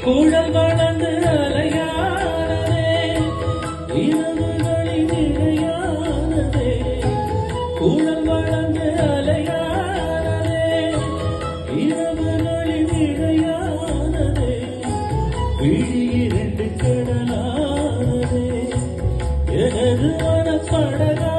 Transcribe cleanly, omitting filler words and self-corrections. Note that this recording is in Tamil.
குழல் வளர்ந்து அலையானதே இரவுகளின் இடையானதே குழல் வளர்ந்து அலையானதே இரவுகளின் இடையானதே விழி இரண்டு கடலானதே எனது மனப்படகா